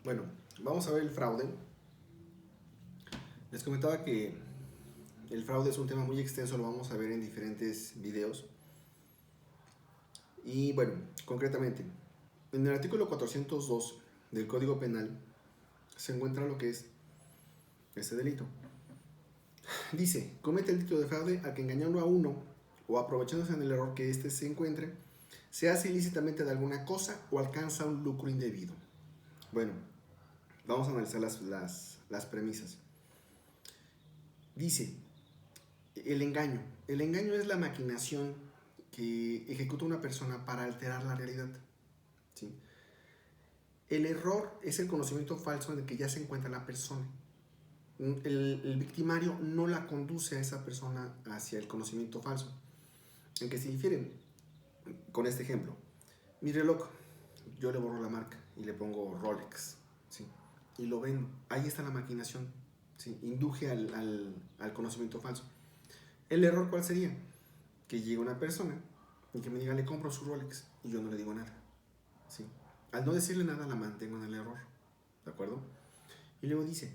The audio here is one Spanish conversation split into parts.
Bueno, vamos a ver el fraude. Les comentaba que el fraude es un tema muy extenso, lo vamos a ver en diferentes videos. Y bueno, concretamente, en el artículo 402 del Código Penal se encuentra lo que es este delito. Dice, comete el delito de fraude al que engañando a uno o aprovechándose en el error que éste se encuentre, se hace ilícitamente de alguna cosa o alcanza un lucro indebido. Bueno, vamos a analizar las premisas. Dice, el engaño. El engaño es la maquinación que ejecuta una persona para alterar la realidad. ¿Sí? El error es el conocimiento falso en el que ya se encuentra la persona. El victimario no la conduce a esa persona hacia el conocimiento falso. En que se difieren con este ejemplo. Mi reloj, yo le borro la marca y le pongo Rolex. ¿Sí? Y lo vendo. Ahí está la maquinación. ¿Sí? Induje al conocimiento falso. ¿El error cuál sería? Que llegue una persona y que me diga, le compro su Rolex, y yo no le digo nada. ¿Sí? Al no decirle nada, la mantengo en el error. ¿De acuerdo? Y luego dice,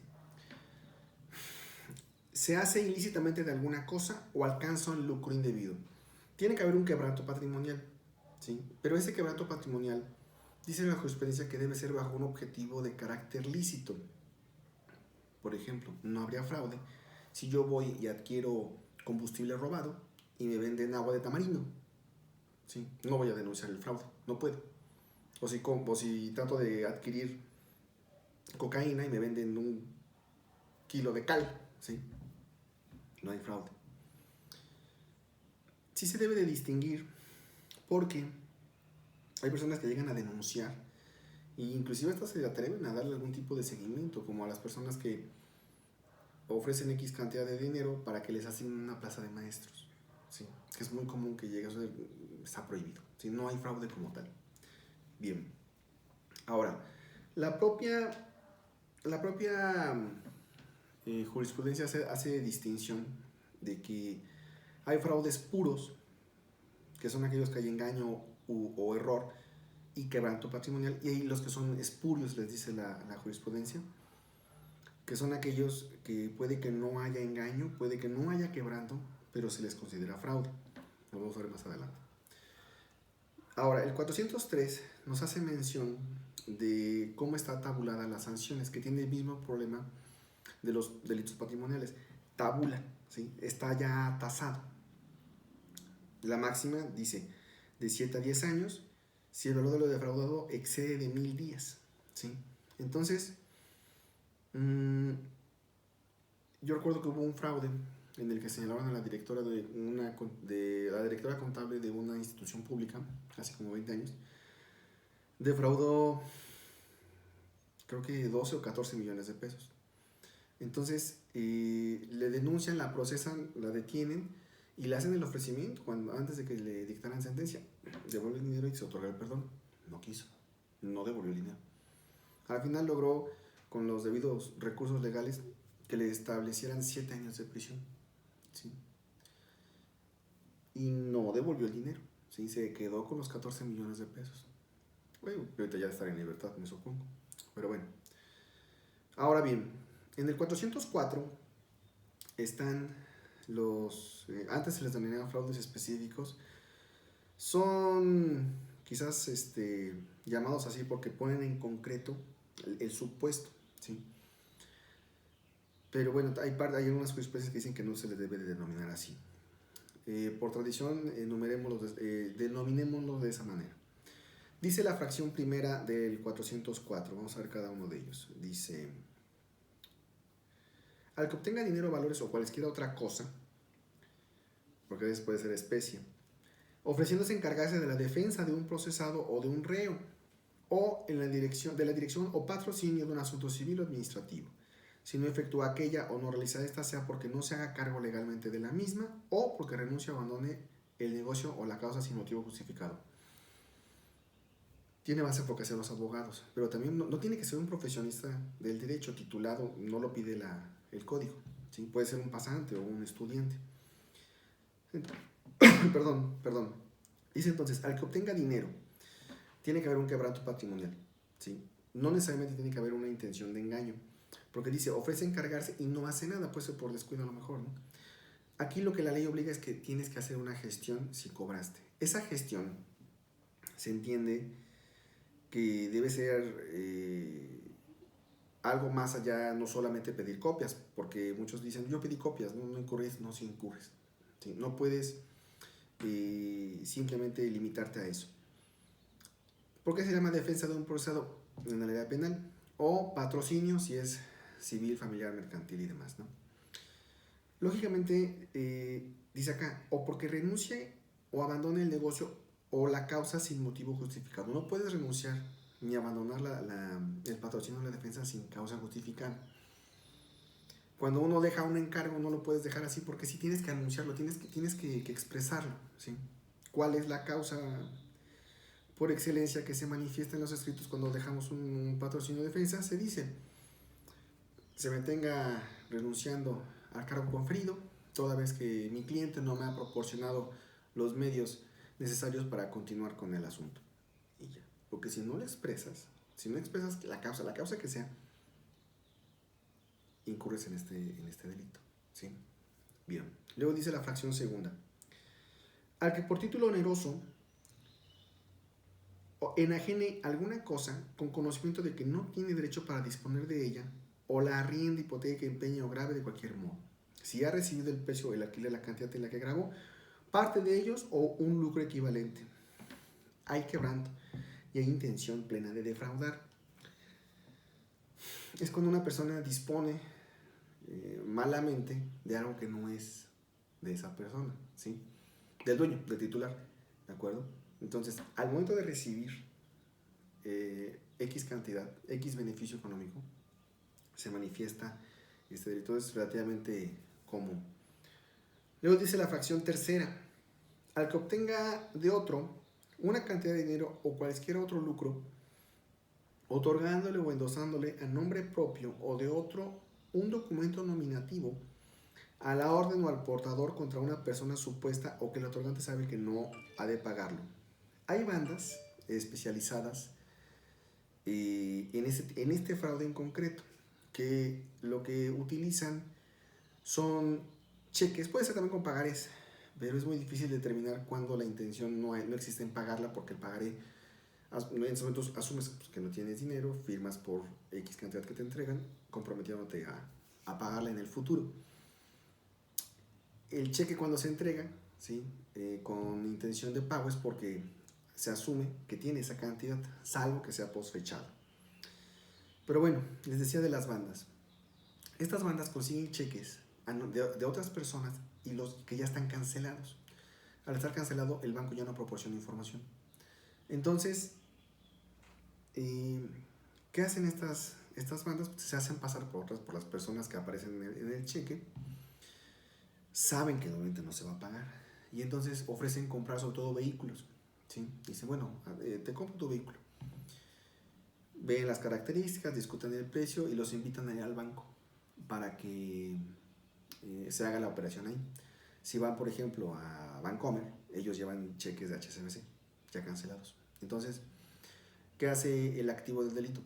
se hace ilícitamente de alguna cosa o alcanza un lucro indebido. Tiene que haber un quebranto patrimonial. ¿Sí? Pero ese quebranto patrimonial, dice la jurisprudencia, que debe ser bajo un objetivo de carácter lícito. Por ejemplo, no habría fraude si yo voy y adquiero combustible robado y me venden agua de tamarindo. ¿Sí? No voy a denunciar el fraude, no puedo. O si trato de adquirir cocaína y me venden un kilo de cal, ¿sí? No hay fraude. Sí se debe de distinguir porque hay personas que llegan a denunciar e inclusive hasta se atreven a darle algún tipo de seguimiento, como a las personas que ofrecen X cantidad de dinero para que les hacen una plaza de maestros, ¿sí? Que es muy común que llegue, eso está prohibido, ¿sí? No hay fraude como tal. Bien, ahora, la propia, la propia jurisprudencia hace distinción de que hay fraudes puros, que son aquellos que hay engaño o error y quebranto patrimonial, y hay los que son espurios, les dice la jurisprudencia, que son aquellos que puede que no haya engaño, puede que no haya quebranto, pero se les considera fraude. Lo vamos a ver más adelante. Ahora, el 403 nos hace mención de cómo está tabulada las sanciones, que tiene el mismo problema de los delitos patrimoniales. Tabula, ¿sí? Está ya tasado. La máxima dice de 7 a 10 años si el valor de lo defraudado excede de 1000 días, ¿sí? Entonces, mmm, yo recuerdo que hubo un fraude en el que señalaron a la directora de la directora contable de una institución pública, hace como 20 años, defraudó creo que 12 o 14 millones de pesos. Entonces le denuncian, la procesan, la detienen y le hacen el ofrecimiento antes de que le dictaran sentencia. Devuelve el dinero y se otorga el perdón. No quiso, no devolvió el dinero. Al final logró, con los debidos recursos legales, que le establecieran 7 años de prisión. ¿Sí? Y no devolvió el dinero. ¿Sí? Se quedó con los 14 millones de pesos. Bueno, ahorita ya estará en libertad, me supongo. Pero bueno. Ahora bien, en el 404 están antes se les denominaban fraudes específicos. Son quizás llamados así porque ponen en concreto el supuesto, ¿sí? Pero bueno, hay algunas jurisprudencias que dicen que no se les debe de denominar así. Por tradición, denominémoslo de esa manera. Dice la fracción primera del 404, vamos a ver cada uno de ellos. Dice, al que obtenga dinero, valores o cualquier otra cosa, porque a veces puede ser especie, ofreciéndose encargarse de la defensa de un procesado o de un reo, o de la dirección o patrocinio de un asunto civil o administrativo, si no efectúa aquella o no realiza esta, sea porque no se haga cargo legalmente de la misma o porque renuncie o abandone el negocio o la causa sin motivo justificado. Tiene más enfoque hacia los abogados, pero también no tiene que ser un profesionista del derecho titulado, no lo pide el código, ¿sí? Puede ser un pasante o un estudiante. Dice entonces, al que obtenga dinero, tiene que haber un quebranto patrimonial, ¿sí? No necesariamente tiene que haber una intención de engaño, porque dice, ofrece encargarse y no hace nada, puede ser por descuido a lo mejor, ¿no? Aquí lo que la ley obliga es que tienes que hacer una gestión si cobraste. Esa gestión se entiende que debe ser algo más allá, no solamente pedir copias, porque muchos dicen, yo pedí copias, no incurres, no, si incurres. ¿Sí? No puedes simplemente limitarte a eso. ¿Por qué se llama defensa de un procesado en la ley penal? O patrocinio si es civil, familiar, mercantil y demás, ¿no? Lógicamente, dice acá, o porque renuncie o abandone el negocio o la causa sin motivo justificado. No puedes renunciar ni abandonar el patrocinio o la defensa sin causa justificada. Cuando uno deja un encargo no lo puedes dejar así porque si tienes que anunciarlo, tienes que expresarlo, ¿sí? ¿Cuál es la causa por excelencia que se manifiesta en los escritos cuando dejamos un patrocinio de defensa? Se dice, se me tenga renunciando al cargo conferido, toda vez que mi cliente no me ha proporcionado los medios necesarios para continuar con el asunto. Y ya, porque si no lo expresas, si no expresas la causa que sea, incurres en este delito, ¿sí? Bien, luego dice la fracción segunda, al que por título oneroso enajene alguna cosa con conocimiento de que no tiene derecho para disponer de ella, o la arrienda, hipoteca, empeño o grave de cualquier modo. Si ha recibido el precio o el alquiler de la cantidad en la que grabó, parte de ellos o un lucro equivalente. Hay quebranto y hay intención plena de defraudar. Es cuando una persona dispone malamente de algo que no es de esa persona, ¿sí? Del dueño, del titular, ¿de acuerdo? Entonces, al momento de recibir X cantidad, X beneficio económico, se manifiesta este delito, es relativamente común. Luego dice la fracción tercera, al que obtenga de otro una cantidad de dinero o cualquier otro lucro, otorgándole o endosándole a nombre propio o de otro un documento nominativo a la orden o al portador contra una persona supuesta o que el otorgante sabe que no ha de pagarlo. Hay bandas especializadas en este fraude en concreto, que lo que utilizan son cheques, puede ser también con pagares, pero es muy difícil determinar cuándo la intención no existe en pagarla, porque el pagaré, en esos momentos asumes que no tienes dinero, firmas por X cantidad que te entregan, comprometiéndote a pagarla en el futuro. El cheque cuando se entrega, ¿sí? Con intención de pago es porque se asume que tiene esa cantidad, salvo que sea posfechado. Pero bueno, les decía de las bandas. Estas bandas consiguen cheques de otras personas y los que ya están cancelados. Al estar cancelado, el banco ya no proporciona información. Entonces, ¿qué hacen estas bandas? Pues se hacen pasar por las personas que aparecen en el cheque. Saben que normalmente no se va a pagar. Y entonces ofrecen comprar sobre todo vehículos, ¿sí? Dicen, bueno, te compro tu vehículo. Ven las características, discuten el precio y los invitan a ir al banco para que se haga la operación ahí. Si van, por ejemplo, a Bancomer, ellos llevan cheques de HSBC ya cancelados. Entonces, ¿qué hace el activo del delito?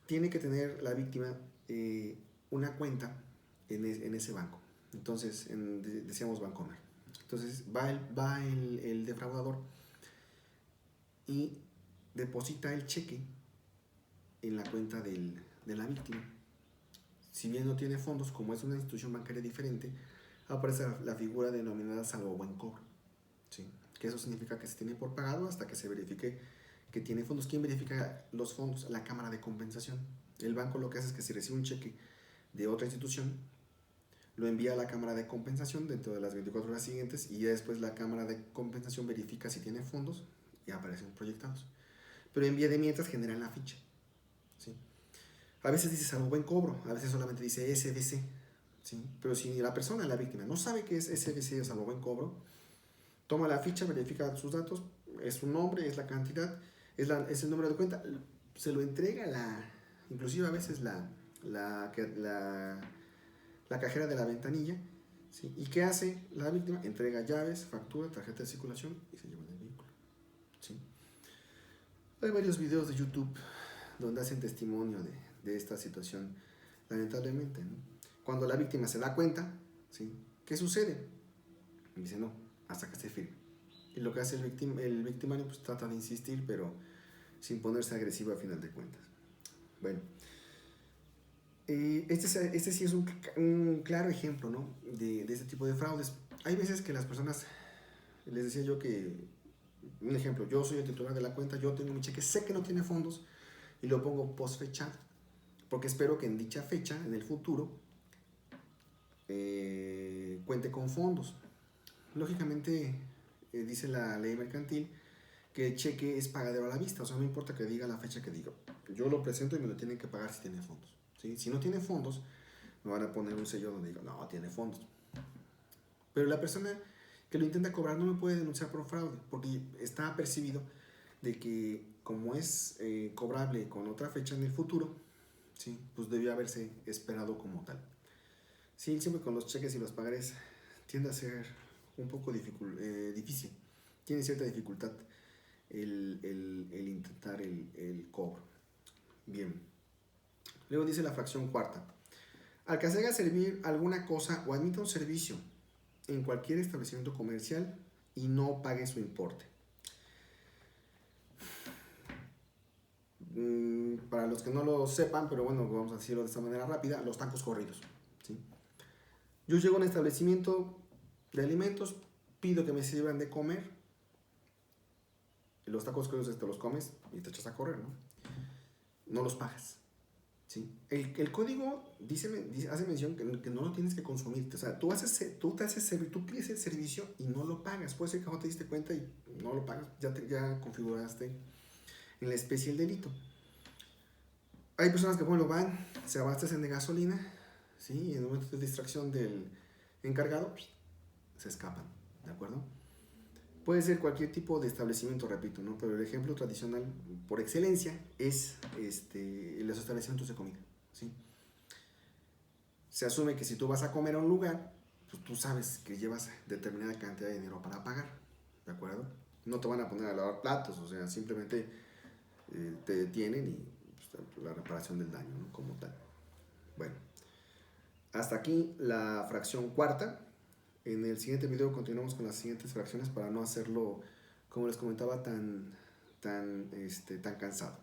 Tiene que tener la víctima una cuenta en ese banco. Entonces, decíamos Bancomer. Entonces, va el defraudador y deposita el cheque en la cuenta de la víctima. Si bien no tiene fondos, como es una institución bancaria diferente, aparece la figura denominada salvo buen cobro, ¿sí? Que eso significa que se tiene por pagado hasta que se verifique que tiene fondos. ¿Quién verifica los fondos? La Cámara de Compensación. El banco lo que hace es que si recibe un cheque de otra institución, lo envía a la Cámara de Compensación dentro de las 24 horas siguientes y ya después la Cámara de Compensación verifica si tiene fondos y aparecen proyectados. Pero en vía de mientras generan la ficha, ¿sí? A veces dice salvo buen cobro, a veces solamente dice SBC, ¿sí? Pero si la persona, la víctima, no sabe qué es SBC o salvo buen cobro, toma la ficha, verifica sus datos, es su nombre, es la cantidad, es el número de cuenta, se lo entrega inclusive a veces la cajera de la ventanilla, ¿sí? ¿Y qué hace la víctima? Entrega llaves, factura, tarjeta de circulación y se lleva el vehículo, ¿sí? Hay varios videos de YouTube donde hacen testimonio de esta situación, lamentablemente, ¿no? Cuando la víctima se da cuenta, ¿sí? ¿Qué sucede? Y dice, no, hasta que esté firme. Y lo que hace el victimario, pues trata de insistir, pero sin ponerse agresivo a final de cuentas. Bueno, este sí es un claro ejemplo, ¿no? de este tipo de fraudes. Hay veces que las personas, les decía yo que, un ejemplo, yo soy el titular de la cuenta, yo tengo mi cheque, sé que no tiene fondos y lo pongo post fechado, porque espero que en dicha fecha, en el futuro, cuente con fondos. Lógicamente, dice la ley mercantil que el cheque es pagadero a la vista, o sea, no importa que diga la fecha que diga, yo lo presento y me lo tienen que pagar si tiene fondos, ¿sí? Si no tiene fondos, me van a poner un sello donde digo, no, tiene fondos. Pero la persona que lo intenta cobrar no me puede denunciar por fraude, porque está percibido de que como es cobrable con otra fecha en el futuro, ¿sí? Pues debió haberse esperado como tal. Sí, siempre con los cheques y los pagarés tiende a ser un poco difícil, tiene cierta dificultad el intentar el cobro. Bien, luego dice la fracción cuarta. Al que se haga servir alguna cosa o admita un servicio en cualquier establecimiento comercial y no pague su importe. Para los que no lo sepan, pero bueno, vamos a decirlo de esta manera rápida, los tacos corridos, ¿sí? Yo llego a un establecimiento de alimentos, pido que me sirvan de comer, y los tacos corridos te los comes y te echas a correr, ¿no? No los pagas, ¿sí? El código hace mención que no lo tienes que consumir. O sea, tú pides el servicio y no lo pagas. Puede ser que no te diste cuenta y no lo pagas. Ya configuraste en la especie el delito. Hay personas que, bueno, van, se abastecen de gasolina, ¿sí? Y en el momento de distracción del encargado, se escapan, ¿de acuerdo? Puede ser cualquier tipo de establecimiento, repito, ¿no? Pero el ejemplo tradicional por excelencia es los establecimientos de comida, ¿sí? Se asume que si tú vas a comer a un lugar, pues tú sabes que llevas determinada cantidad de dinero para pagar, ¿de acuerdo? No te van a poner a lavar platos, o sea, simplemente te detienen y pues, la reparación del daño, ¿no? Como tal. Bueno, hasta aquí la fracción cuarta. En el siguiente video continuamos con las siguientes fracciones para no hacerlo, como les comentaba, tan cansado.